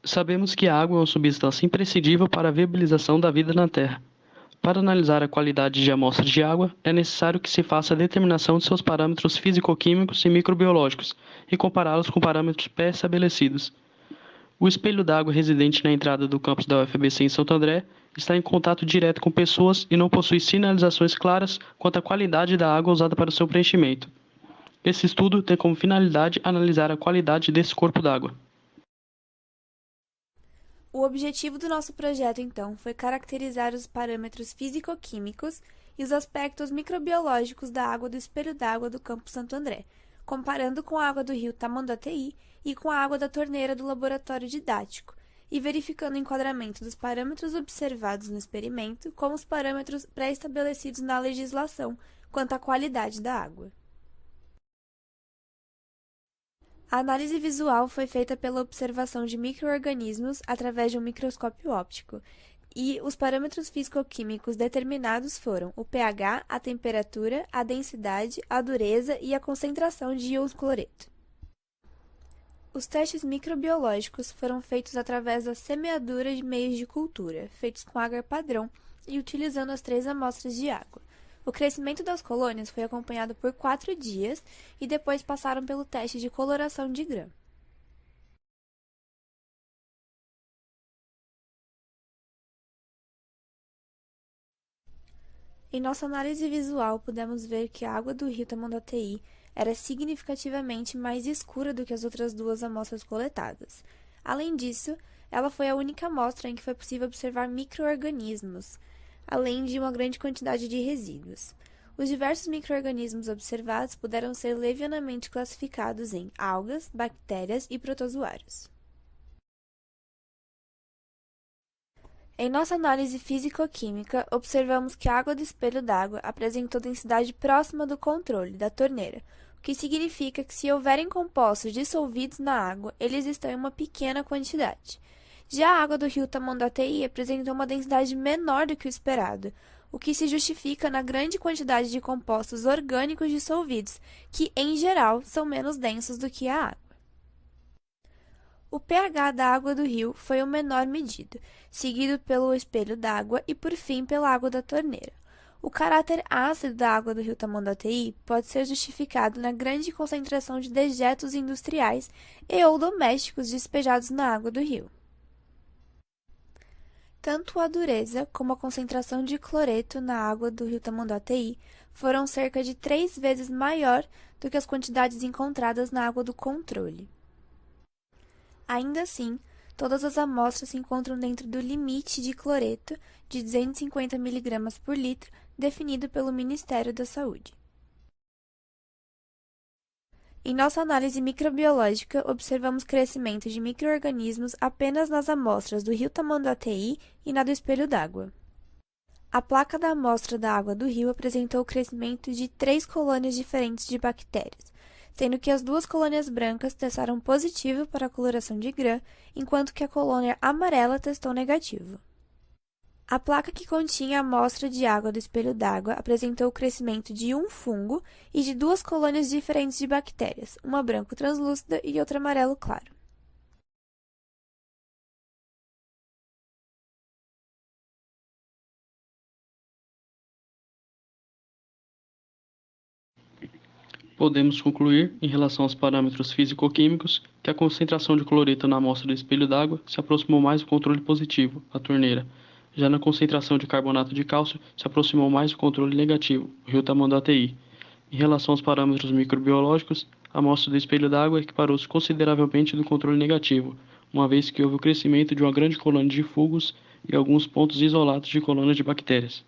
Sabemos que a água é uma substância imprescindível para a viabilização da vida na Terra. Para analisar a qualidade de amostras de água, é necessário que se faça a determinação de seus parâmetros físico-químicos e microbiológicos e compará-los com parâmetros pré-estabelecidos. O espelho d'água residente na entrada do campus da UFABC em Santo André está em contato direto com pessoas e não possui sinalizações claras quanto à qualidade da água usada para o seu preenchimento. Esse estudo tem como finalidade analisar a qualidade desse corpo d'água. O objetivo do nosso projeto, então, foi caracterizar os parâmetros físico-químicos e os aspectos microbiológicos da água do espelho d'água do Campo Santo André, comparando com a água do rio Tamanduateí e com a água da torneira do laboratório didático, e verificando o enquadramento dos parâmetros observados no experimento com os parâmetros pré-estabelecidos na legislação quanto à qualidade da água. A análise visual foi feita pela observação de micro-organismos através de um microscópio óptico, e os parâmetros físico-químicos determinados foram o pH, a temperatura, a densidade, a dureza e a concentração de íons cloreto. Os testes microbiológicos foram feitos através da semeadura de meios de cultura, feitos com agar padrão e utilizando as 3 amostras de água. O crescimento das colônias foi acompanhado por 4 dias e depois passaram pelo teste de coloração de grã. Em nossa análise visual, pudemos ver que a água do rio Tamanduateí era significativamente mais escura do que as outras 2 amostras coletadas. Além disso, ela foi a única amostra em que foi possível observar micro-organismos, além de uma grande quantidade de resíduos. Os diversos micro-organismos observados puderam ser levianamente classificados em algas, bactérias e protozoários. Em nossa análise físico-química, observamos que a água do espelho d'água apresentou densidade próxima do controle, da torneira, o que significa que se houverem compostos dissolvidos na água, eles estão em uma pequena quantidade. Já a água do rio Tamanduateí apresentou uma densidade menor do que o esperado, o que se justifica na grande quantidade de compostos orgânicos dissolvidos, que, em geral, são menos densos do que a água. O pH da água do rio foi o menor medido, seguido pelo espelho d'água e, por fim, pela água da torneira. O caráter ácido da água do rio Tamanduateí pode ser justificado na grande concentração de dejetos industriais e ou domésticos despejados na água do rio. Tanto a dureza como a concentração de cloreto na água do rio Tamanduateí foram cerca de 3 vezes maior do que as quantidades encontradas na água do controle. Ainda assim, todas as amostras se encontram dentro do limite de cloreto de 250 mg por litro definido pelo Ministério da Saúde. Em nossa análise microbiológica, observamos crescimento de micro-organismos apenas nas amostras do rio Tamanduateí e na do espelho d'água. A placa da amostra da água do rio apresentou o crescimento de 3 colônias diferentes de bactérias, sendo que as 2 colônias brancas testaram positivo para a coloração de grã, enquanto que a colônia amarela testou negativo. A placa que continha a amostra de água do espelho d'água apresentou o crescimento de um fungo e de 2 colônias diferentes de bactérias, uma branco translúcida e outra amarelo claro. Podemos concluir, em relação aos parâmetros físico-químicos, que a concentração de cloreto na amostra do espelho d'água se aproximou mais do controle positivo, a torneira. Já na concentração de carbonato de cálcio, se aproximou mais do controle negativo, o rio Tamanduateí. Em relação aos parâmetros microbiológicos, a amostra do espelho d'água equiparou-se consideravelmente do controle negativo, uma vez que houve o crescimento de uma grande colônia de fungos e alguns pontos isolados de colônias de bactérias.